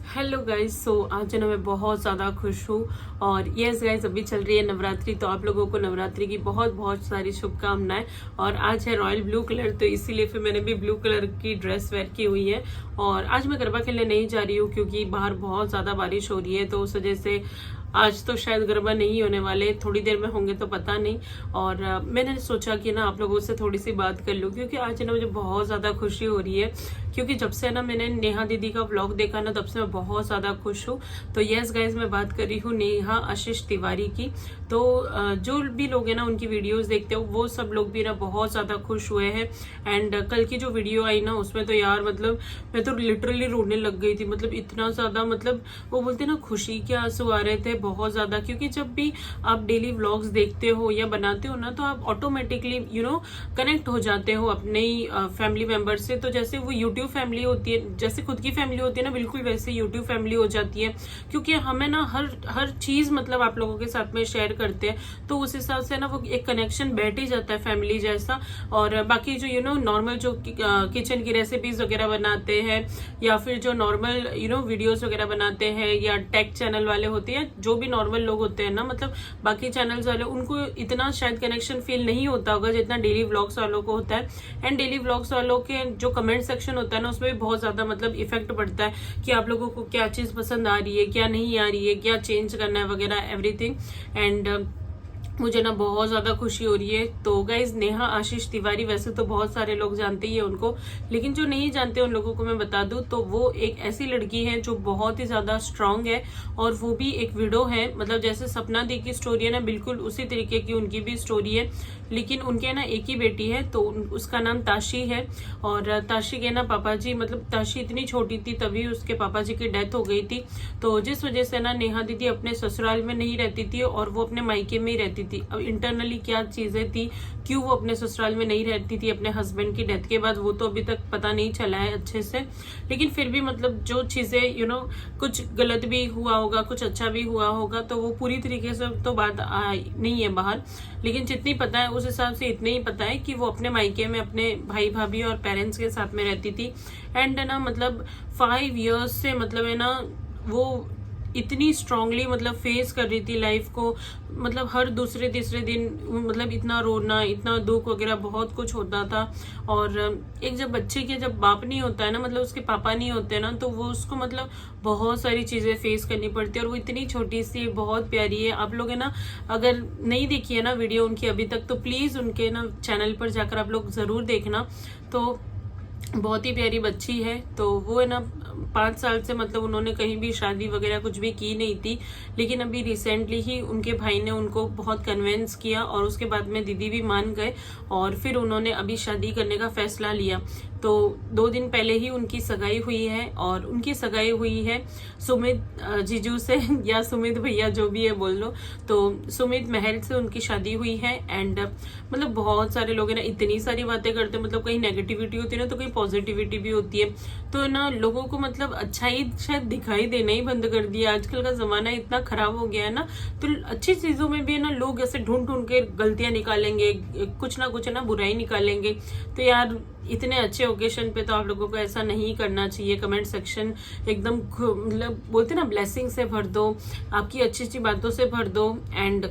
Hello guys. आज जो ना मैं बहुत ज़्यादा खुश हूँ। और यस गाइज, अभी चल रही है नवरात्रि, तो आप लोगों को नवरात्रि की बहुत बहुत सारी शुभकामनाएं। और आज है रॉयल ब्लू कलर, तो इसीलिए फिर मैंने भी ब्लू कलर की ड्रेस वेयर की हुई है। और आज मैं गरबा खेलने नहीं जा रही हूँ क्योंकि बाहर बहुत ज़्यादा बारिश हो रही है, तो उस वजह से आज तो शायद गरबा नहीं होने वाले, थोड़ी देर में होंगे तो पता नहीं। और मैंने सोचा कि ना आप लोगों से थोड़ी सी बात कर लूँ, क्योंकि आज ना मुझे बहुत ज़्यादा खुशी हो रही है। क्योंकि जब से ना मैंने नेहा दीदी का व्लॉग देखा ना, तब से मैं बहुत ज़्यादा खुश हूँ। तो यस गाइज, मैं बात कर रही हूँ नेहा आशीष तिवारी की। तो जो भी लोग हैं ना उनकी वीडियोस देखते हो, वो सब लोग भी ना बहुत ज़्यादा खुश हुए हैं। एंड कल की जो वीडियो आई ना, उसमें तो यार मतलब मैं तो लिटरली रोने लग गई थी। मतलब इतना ज़्यादा, मतलब वो बोलते ना खुशी के आंसू आ रहे थे बहुत ज़्यादा। क्योंकि जब भी आप डेली व्लॉग्स देखते हो या बनाते हो ना, तो आप ऑटोमेटिकली कनेक्ट हो जाते हो अपने फैमिली मेंबर से। तो जैसे वो यूट्यूब फैमिली होती है, जैसे खुद की फैमिली होती है ना, बिल्कुल वैसे यूट्यूब फैमिली हो जाती है। क्योंकि हमें ना हर चीज मतलब आप लोगों के साथ में शेयर करते हैं, तो उस हिसाब से ना वो एक कनेक्शन बैठ ही जाता है फैमिली जैसा। और बाकी जो नॉर्मल जो किचन की रेसिपीज वगैरह बनाते हैं, या फिर जो नॉर्मल वीडियोस वगैरह बनाते हैं, या टेक चैनल वाले होते हैं, जो भी नॉर्मल लोग होते हैं ना, मतलब बाकी चैनल्स वाले, उनको इतना शायद कनेक्शन फील नहीं होता होगा जितना डेली व्लॉग्स वालों को होता है। एंड डेली व्लॉग्स वालों के जो कमेंट सेक्शन होता है ना, उसमें भी बहुत ज्यादा मतलब इफेक्ट पड़ता है कि आप लोगों को क्या चीज पसंद आ रही है, क्या नहीं आ रही है, क्या चेंज करना है वगैरह एवरीथिंग। एंड मुझे ना बहुत ज्यादा खुशी हो रही है। तो गाइज, नेहा आशीष तिवारी वैसे तो बहुत सारे लोग जानते ही है उनको, लेकिन जो नहीं जानते उन लोगों को मैं बता दूं, तो वो एक ऐसी लड़की है जो बहुत ही ज्यादा स्ट्रांग है। और वो भी एक विडो है, मतलब जैसे सपना दी की स्टोरी है ना, बिल्कुल उसी तरीके की उनकी भी स्टोरी है। लेकिन उनके ना एक ही बेटी है, तो उसका नाम ताशी है। और ताशी के ना पापा जी, मतलब ताशी इतनी छोटी थी तभी उसके पापा जी की डेथ हो गई थी। तो जिस वजह से ना नेहा दीदी अपने ससुराल में नहीं रहती थी और वो अपने मायके में ही रहती थी। अब इंटरनली क्या चीजें थी, क्यों वो अपने ससुराल में नहीं रहती थी अपने हस्बैंड की डेथ के बाद, वो तो अभी तक पता नहीं चला है अच्छे से। लेकिन फिर भी मतलब जो चीजें कुछ गलत भी हुआ होगा, कुछ अच्छा भी हुआ होगा, तो वो पूरी तरीके से तो बात नहीं है बाहर। लेकिन जितनी पता है उस हिसाब से इतने ही पता है कि वो अपने मायके में अपने भाई भाभी और पेरेंट्स के साथ में रहती थी। एंड ना मतलब 5 years से मतलब है ना, वो इतनी स्ट्रांगली मतलब फेस कर रही थी लाइफ को। मतलब हर दूसरे तीसरे दिन मतलब इतना रोना, इतना दुख वगैरह बहुत कुछ होता था। और एक जब बच्चे के जब बाप नहीं होता है ना, मतलब उसके पापा नहीं होते ना, तो वो उसको मतलब बहुत सारी चीजें फेस करनी पड़ती है। और वो इतनी छोटी सी बहुत प्यारी है। आप लोग है ना, अगर नहीं देखी है ना वीडियो उनकी अभी तक, तो प्लीज उनके ना चैनल पर जाकर आप लोग जरूर देखना। तो बहुत ही प्यारी बच्ची है। तो वो है ना 5 साल से मतलब उन्होंने कहीं भी शादी वगैरह कुछ भी की नहीं थी। लेकिन अभी रिसेंटली ही उनके भाई ने उनको बहुत कन्विंस किया, और उसके बाद में दीदी भी मान गए, और फिर उन्होंने अभी शादी करने का फैसला लिया। तो 2 दिन पहले ही उनकी सगाई हुई है, और उनकी सगाई हुई है सुमित जीजू से या सुमित भैया जो भी है बोल लो। तो सुमित महल से उनकी शादी हुई है। एंड मतलब बहुत सारे लोग है ना इतनी सारी बातें करते हैं, मतलब कहीं नेगेटिविटी होती है ना, तो कहीं पॉजिटिविटी भी होती है। तो ना लोगों को मतलब अच्छाई शायद दिखाई देना ही बंद कर दिया। आजकल का जमाना इतना खराब हो गया है ना, तो अच्छी चीजों में भी है ना लोग ऐसे ढूंढ ढूंढ के गलतियां निकालेंगे, कुछ ना कुछ है ना बुराई निकालेंगे। तो यार इतने अच्छे ओकेशन पे तो आप लोगों को ऐसा नहीं करना चाहिए। कमेंट सेक्शन एकदम मतलब बोलते ना ब्लेसिंग से भर दो, आपकी अच्छी अच्छी बातों से भर दो। एंड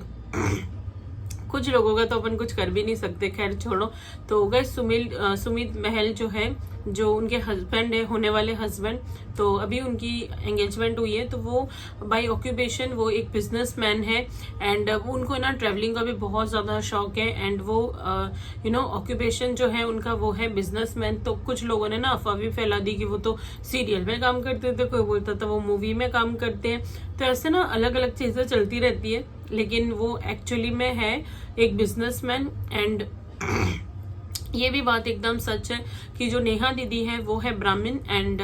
कुछ लोगों का तो अपन कुछ कर भी नहीं सकते, खैर छोड़ो। तो गए सुमित महल जो है, जो उनके हस्बैंड है, होने वाले हस्बैंड, तो अभी उनकी एंगेजमेंट हुई है। तो वो बाय ऑक्यूपेशन वो एक बिजनेसमैन है। एंड उनको ना ट्रैवलिंग का भी बहुत ज्यादा शौक है। एंड वो ऑक्यूपेशन जो है उनका वो है बिजनेसमैन। तो कुछ लोगों ने ना अफवाह भी फैला दी कि वो तो सीरियल में काम करते थे, कोई बोलता था वो मूवी में काम करते हैं। तो ऐसे ना अलग अलग चीजें चलती रहती है, लेकिन वो एक्चुअली में है एक बिजनेसमैन। एंड ये भी बात एकदम सच है कि जो नेहा दीदी है वो है ब्राह्मण, एंड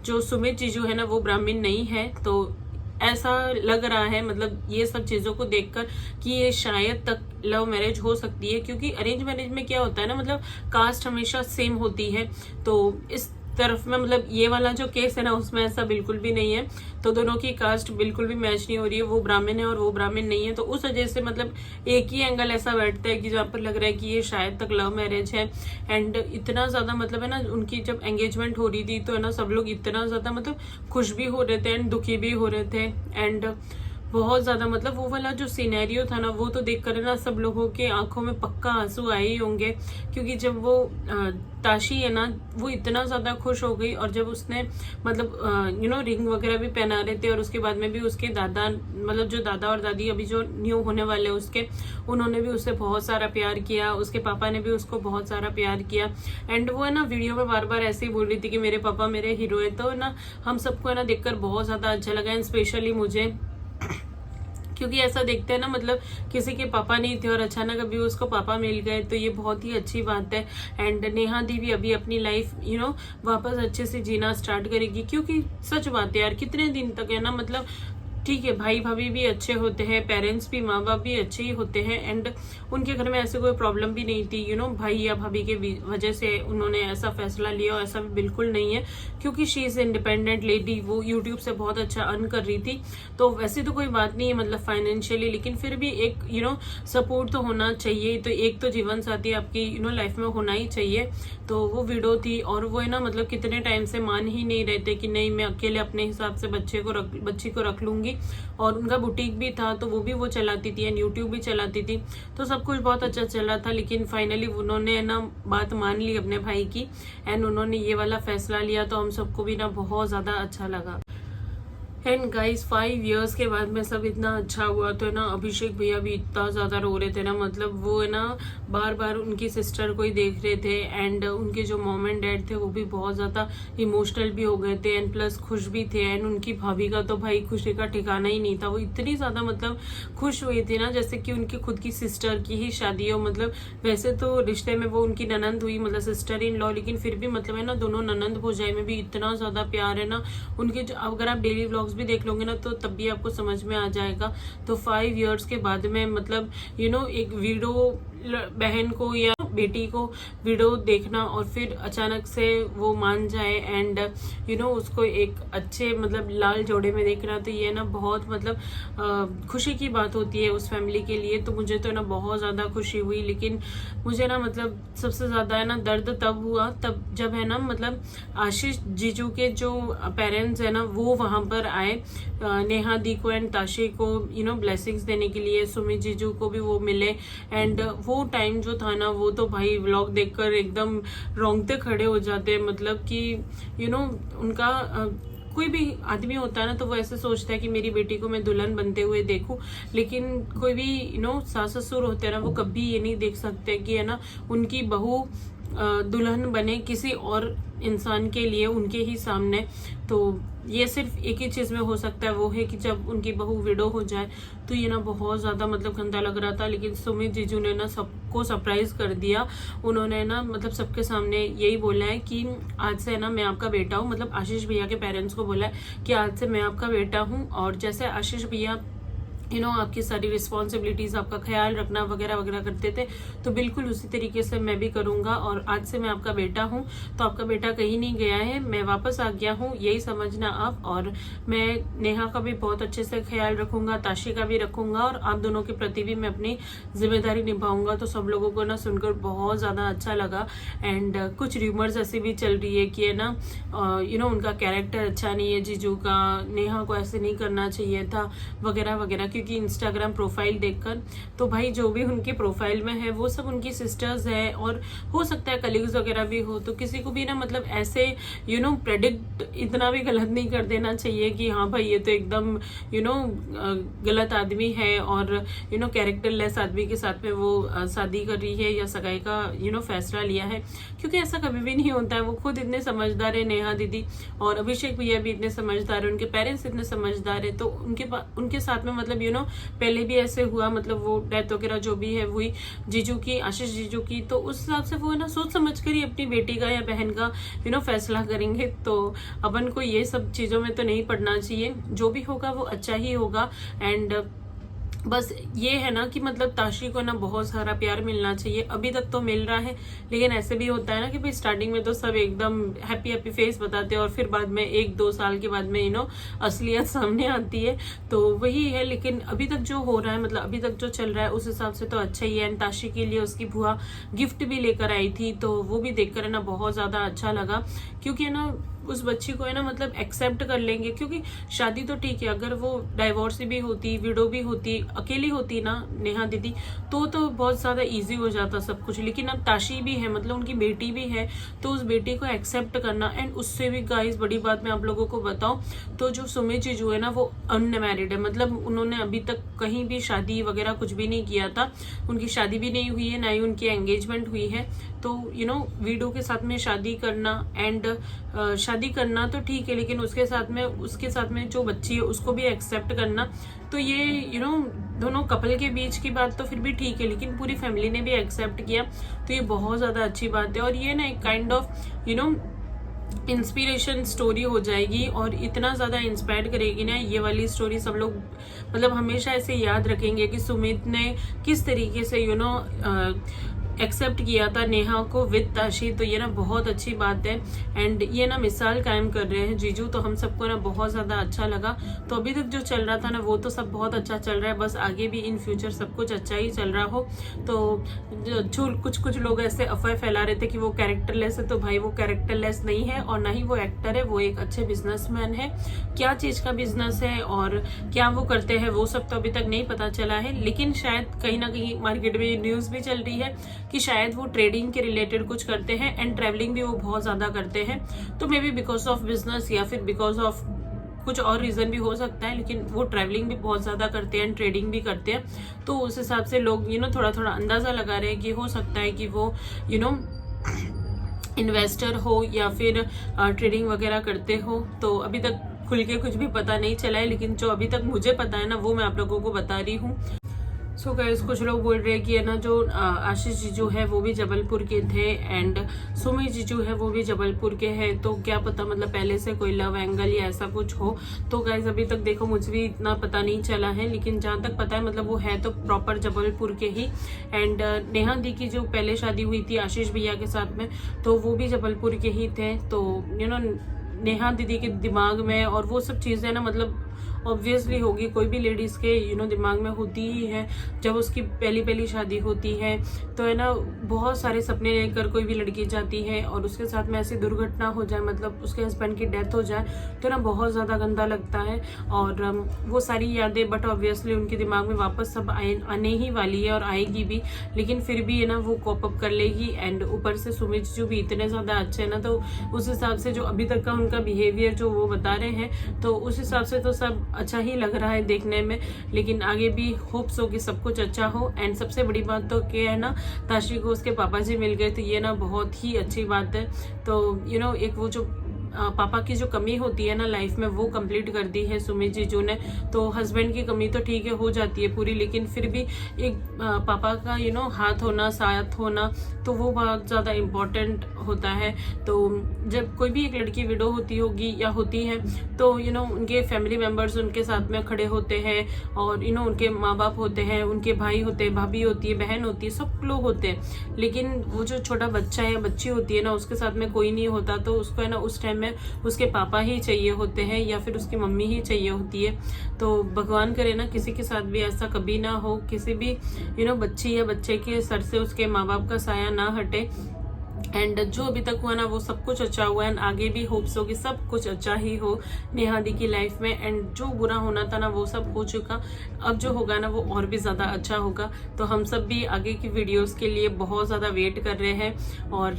जो सुमित जीजू है ना वो ब्राह्मण नहीं है। तो ऐसा लग रहा है मतलब ये सब चीजों को देखकर कि ये शायद तक लव मैरिज हो सकती है। क्योंकि अरेंज मैरिज में क्या होता है ना, मतलब कास्ट हमेशा सेम होती है। तो तरफ में मतलब ये वाला जो केस है ना उसमें ऐसा बिल्कुल भी नहीं है। तो दोनों की कास्ट बिल्कुल भी मैच नहीं हो रही है, वो ब्राह्मण है और वो ब्राह्मण नहीं है। तो उस वजह से मतलब एक ही एंगल ऐसा बैठता है कि जहाँ पर लग रहा है कि ये शायद तक लव मैरिज है। एंड इतना ज्यादा मतलब है ना, उनकी जब एंगेजमेंट हो रही थी तो है ना सब लोग इतना ज्यादा मतलब खुश भी हो रहे थे एंड दुखी भी हो रहे थे। एंड बहुत ज्यादा मतलब वो वाला जो सिनेरियो था ना वो तो देख कर ना सब लोगों के आंखों में पक्का आंसू आए ही होंगे। क्योंकि जब वो ताशी है ना वो इतना ज्यादा खुश हो गई, और जब उसने मतलब रिंग वगैरह भी पहना रहे थे, और उसके बाद में भी उसके दादा मतलब जो दादा और दादी अभी जो न्यू होने वाले उसके, उन्होंने भी उससे बहुत सारा प्यार किया, उसके पापा ने भी उसको बहुत सारा प्यार किया। एंड वो है ना वीडियो में बार बार ऐसे ही बोल रही थी कि मेरे पापा मेरे हीरो है। तो ना हम सबको है ना देखकर बहुत ज्यादा अच्छा लगा, एंड स्पेशली मुझे, क्योंकि ऐसा देखते हैं ना मतलब किसी के पापा नहीं थे और अचानक अभी उसको पापा मिल गए, तो ये बहुत ही अच्छी बात है। एंड नेहा दी भी अभी अपनी लाइफ वापस अच्छे से जीना स्टार्ट करेगी। क्योंकि सच बात है यार, कितने दिन तक है ना मतलब ठीक है भाई भाभी भी अच्छे होते हैं, पेरेंट्स भी माँ बाप भी अच्छे ही होते हैं, एंड उनके घर में ऐसे कोई प्रॉब्लम भी नहीं थी भाई या भाभी के वजह से उन्होंने ऐसा फैसला लिया, ऐसा भी बिल्कुल नहीं है। क्योंकि शी इज इंडिपेंडेंट लेडी, वो यूट्यूब से बहुत अच्छा अर्न कर रही थी, तो वैसे तो कोई बात नहीं है मतलब फाइनेंशियली, लेकिन फिर भी एक सपोर्ट तो होना चाहिए। तो एक तो जीवन साथी आपकी लाइफ में होना ही चाहिए। तो वो वीडियो थी, और वो है ना मतलब कितने टाइम से मान ही नहीं रहे थे कि नहीं मैं अकेले अपने हिसाब से बच्ची को रख लूंगी। और उनका बुटीक भी था तो वो चलाती थी एंड यूट्यूब भी चलाती थी, तो सब कुछ बहुत अच्छा चल रहा था। लेकिन फाइनली उन्होंने ना बात मान ली अपने भाई की, एंड उन्होंने ये वाला फैसला लिया, तो हम सबको भी ना बहुत ज्यादा अच्छा लगा। एंड गाइस 5 इयर्स के बाद में सब इतना अच्छा हुआ, तो है ना अभिषेक भैया भी इतना ज्यादा रो रहे थे ना, मतलब वो है ना बार बार उनकी सिस्टर को ही देख रहे थे, एंड उनके जो मॉम एंड डैड थे वो भी बहुत ज्यादा इमोशनल भी हो गए थे, एंड प्लस खुश भी थे। एंड उनकी भाभी का तो भाई खुशी का ठिकाना ही नहीं था, वो इतनी ज्यादा मतलब खुश हुई थी ना जैसे कि उनकी खुद की सिस्टर की ही शादी हो। मतलब वैसे तो रिश्ते में वो उनकी ननंद हुई, मतलब सिस्टर इन लॉ, लेकिन फिर भी मतलब है ना दोनों ननंद भौजाई में भी इतना ज्यादा प्यार है ना उनके। अगर आप डेली व्लॉग्स भी देख लोगे ना तो तब भी आपको समझ में आ जाएगा। तो 5 इयर्स के बाद में मतलब एक वीडियो बहन को या बेटी को वीडियो देखना और फिर अचानक से वो मान जाए एंड उसको एक अच्छे मतलब लाल जोड़े में देखना, तो ये ना बहुत मतलब खुशी की बात होती है उस फैमिली के लिए। तो मुझे तो ना बहुत ज्यादा खुशी हुई, लेकिन मुझे ना मतलब सबसे ज्यादा है ना दर्द तब हुआ तब जब है ना मतलब आशीष जीजू के जो पेरेंट्स है ना वो वहां पर आए नेहा दी को एंड ताशी को ब्लेसिंग्स देने के लिए। सुमित जीजू को भी वो मिले, एंड वो टाइम जो था ना वो तो भाई व्लॉग देखकर एकदम रोंगटे खड़े हो जाते। मतलब कि उनका कोई भी आदमी होता है ना तो वो ऐसे सोचता है कि मेरी बेटी को मैं दुल्हन बनते हुए देखूं, लेकिन कोई भी सास ससुर होते हैं ना वो कभी ये नहीं देख सकते कि है ना उनकी बहू दुल्हन बने किसी और इंसान के लिए उनके ही सामने। तो ये सिर्फ एक ही चीज में हो सकता है, वो है कि जब उनकी बहू विडो हो जाए। तो ये ना बहुत ज्यादा मतलब गंदा लग रहा था, लेकिन सुमित जीजू ने ना सबको सरप्राइज कर दिया। उन्होंने ना मतलब सबके सामने यही बोला है कि आज से है ना मैं आपका बेटा हूँ, मतलब आशीष भैया के पेरेंट्स को बोला है कि आज से मैं आपका बेटा हूँ, और जैसे आशीष भैया आपकी सारी रिस्पॉन्सिबिलिटीज आपका ख्याल रखना वगैरह वगैरह करते थे, तो बिल्कुल उसी तरीके से मैं भी करूंगा। और आज से मैं आपका बेटा हूं, तो आपका बेटा कहीं नहीं गया है, मैं वापस आ गया हूं, यही समझना आप। और मैं नेहा का भी बहुत अच्छे से ख्याल रखूंगा, ताशी का भी रखूंगा, और आप दोनों के प्रति भी मैं अपनी जिम्मेदारी निभाऊंगा। तो सब लोगों को ना सुनकर बहुत ज्यादा अच्छा लगा। एंड कुछ र्यूमर्स ऐसी भी चल रही है कि है ना उनका कैरेक्टर अच्छा नहीं है जीजू का, नेहा को ऐसे नहीं करना चाहिए था वगैरह वगैरह, क्योंकि इंस्टाग्राम प्रोफाइल देखकर तो भाई जो भी उनके प्रोफाइल में है वो सब उनकी सिस्टर्स है, और हो सकता है कलीग्स वगैरह भी हो। तो किसी को भी ना मतलब ऐसे प्रेडिक्ट इतना भी गलत नहीं कर देना चाहिए कि हाँ भाई ये तो एकदम गलत आदमी है और कैरेक्टरलेस आदमी के साथ में वो शादी कर रही है या सगाई का फैसला लिया है, क्योंकि ऐसा कभी भी नहीं होता है। वो खुद इतने समझदार है नेहा दीदी, और अभिषेक भैया भी इतने समझदार है, उनके पेरेंट्स इतने समझदार है। तो उनके साथ में मतलब पहले भी ऐसे हुआ, मतलब वो डेथ वगैरह जो भी है हुई जीजू की, आशीष जीजू की, तो उस हिसाब से वो है ना सोच समझ कर ही अपनी बेटी का या बहन का फैसला करेंगे। तो अपन को ये सब चीजों में तो नहीं पड़ना चाहिए, जो भी होगा वो अच्छा ही होगा। एंड बस ये है ना कि मतलब ताशी को ना बहुत सारा प्यार मिलना चाहिए। अभी तक तो मिल रहा है, लेकिन ऐसे भी होता है ना कि भाई स्टार्टिंग में तो सब एकदम हैप्पी हैप्पी फेस बताते हैं और फिर बाद में 1-2 साल के बाद में असलियत सामने आती है। तो वही है, लेकिन अभी तक जो हो रहा है, मतलब अभी तक जो चल रहा है उस हिसाब से तो अच्छा ही है। एंड ताशी के लिए उसकी बुआ गिफ्ट भी लेकर आई थी, तो वो भी देखकर है ना बहुत ज्यादा अच्छा लगा, क्योंकि है ना उस बच्ची को है ना मतलब एक्सेप्ट कर लेंगे। क्योंकि शादी तो ठीक है, अगर वो डाइवोर्स भी होती, विडो भी होती, अकेली होती ना नेहा दीदी, तो बहुत ज्यादा इजी हो जाता सब कुछ। लेकिन अब ताशी भी है, मतलब उनकी बेटी भी है, तो उस बेटी को एक्सेप्ट करना। एंड उससे भी गाइस बड़ी बात मैं आप लोगों को बताऊं तो जो सुमित जीजू है ना वो अनमैरिड है, मतलब उन्होंने अभी तक कहीं भी शादी वगैरह कुछ भी नहीं किया था। उनकी शादी भी नहीं हुई है, ना ही उनकी एंगेजमेंट हुई है। तो वीडो के साथ में शादी करना एंड शादी करना तो ठीक है, लेकिन उसके साथ में जो बच्ची है उसको भी एक्सेप्ट करना, तो ये दोनों कपल के बीच की बात तो फिर भी ठीक है, लेकिन पूरी फैमिली ने भी एक्सेप्ट किया, तो ये बहुत ज्यादा अच्छी बात है। और ये ना एक काइंड ऑफ इंस्पिरेशन स्टोरी हो जाएगी और इतना ज्यादा इंस्पायर करेगी ना ये वाली स्टोरी। सब लोग मतलब हमेशा ऐसे याद रखेंगे कि सुमित ने किस तरीके से एक्सेप्ट किया था नेहा को विद ताशी, तो ये ना बहुत अच्छी बात है। एंड ये ना मिसाल कायम कर रहे हैं जीजू, तो हम सबको ना बहुत ज्यादा अच्छा लगा। तो अभी तक जो चल रहा था ना वो तो सब बहुत अच्छा चल रहा है, बस आगे भी इन फ्यूचर सब कुछ अच्छा ही चल रहा हो। तो कुछ लोग ऐसे अफवाह फैला रहे थे कि वो कैरेक्टरलेस है, तो भाई वो कैरेक्टरलेस नहीं है और ना ही वो एक्टर है, वो एक अच्छे बिजनेसमैन है। क्या चीज का बिजनेस है और क्या वो करते हैं वो सब तो अभी तक नहीं पता चला है, लेकिन शायद कहीं ना कहीं मार्केट में न्यूज भी चल रही है कि शायद वो ट्रेडिंग के रिलेटेड कुछ करते हैं एंड ट्रैवलिंग भी वो बहुत ज्यादा करते हैं। तो may be because of business या फिर बिकॉज ऑफ कुछ और रीजन भी हो सकता है, लेकिन वो ट्रैवलिंग भी बहुत ज्यादा करते हैं, ट्रेडिंग भी करते हैं। तो उस हिसाब से लोग थोड़ा थोड़ा अंदाजा लगा रहे हैं कि हो सकता है कि वो इन्वेस्टर हो या फिर ट्रेडिंग वगैरह करते हो। तो अभी तक खुल के कुछ भी पता नहीं चला है, लेकिन जो अभी तक मुझे पता है ना वो मैं आप लोगों को बता रही हूँ। सो गाइस, कुछ लोग बोल रहे हैं कि है ना जो आशीष जीजू है वो भी जबलपुर के थे एंड सुमित जीजू है वो भी जबलपुर के हैं, तो क्या पता मतलब पहले से कोई लव एंगल या ऐसा कुछ हो। तो गाइस अभी तक देखो मुझे भी इतना पता नहीं चला है, लेकिन जहां तक पता है मतलब वो है तो प्रॉपर जबलपुर के ही। एंड नेहा दी की जो पहले शादी हुई थी आशीष भैया के साथ में, तो वो भी जबलपुर के ही थे। तो नेहा दीदी के दिमाग में और वो सब चीजें ना मतलब ऑब्वियसली होगी, कोई भी लेडीज के दिमाग में होती ही है जब उसकी पहली शादी होती है। तो है ना बहुत सारे सपने लेकर कोई भी लड़की जाती है और उसके साथ में ऐसी दुर्घटना हो जाए, मतलब उसके हस्बैंड की डेथ हो जाए, तो ना बहुत ज्यादा गंदा लगता है। और वो सारी यादें बट ऑब्वियसली उनके दिमाग में वापस सब आने ही वाली है और आएगी भी, लेकिन फिर भी है ना वो कॉप अप कर लेगी। एंड ऊपर से सुमित जो भी इतने ज्यादा अच्छे हैं ना, तो उस हिसाब से जो अभी तक का उनका बिहेवियर जो वो बता रहे हैं, तो उस हिसाब से तो सब अच्छा ही लग रहा है देखने में। लेकिन आगे भी होप्स हो कि सब कुछ अच्छा हो। एंड सबसे बड़ी बात तो क्या है ना, ताशी को उसके पापा जी मिल गए, तो ये ना बहुत ही अच्छी बात है। तो एक वो जो पापा की जो कमी होती है ना लाइफ में वो कंप्लीट कर दी है सुमित जीजू ने। तो हस्बैंड की कमी तो ठीक है हो जाती है पूरी, लेकिन फिर भी एक पापा का हाथ होना, साथ होना, तो वो बहुत ज्यादा इम्पोर्टेंट होता है। तो जब कोई भी एक लड़की विडो होती होगी या होती है, तो उनके फैमिली मेंबर्स उनके साथ में खड़े होते हैं और उनके माँ बाप होते हैं, उनके भाई होते हैं, भाभी होती है, बहन होती है, सब लोग होते हैं। लेकिन वो जो छोटा बच्चा है या बच्ची होती है ना, उसके साथ में कोई नहीं होता, तो उसको है ना उस टाइम में उसके पापा ही चाहिए होते हैं या फिर उसकी मम्मी ही चाहिए होती है। तो भगवान करे ना किसी के साथ भी ऐसा कभी ना हो, किसी भी बच्ची या बच्चे के सर से उसके माँ बाप का साया ना हटे। एंड जो अभी तक हुआ ना वो सब कुछ अच्छा हुआ है, आगे भी होप्स हो कि सब कुछ अच्छा ही हो नेहा दी की लाइफ में। एंड जो बुरा होना था ना वो सब हो चुका, अब जो होगा ना वो और भी ज्यादा अच्छा होगा। तो हम सब भी आगे की वीडियोस के लिए बहुत ज्यादा वेट कर रहे हैं और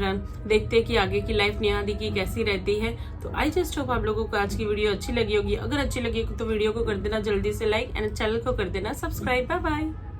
देखते हैं कि आगे की लाइफ नेहा दी की कैसी रहती है। तो आई जस्ट होप आप लोगों को आज की वीडियो अच्छी लगी होगी। अगर अच्छी लगी तो वीडियो को कर देना जल्दी से लाइक एंड चैनल को कर देना सब्सक्राइब। Bye bye.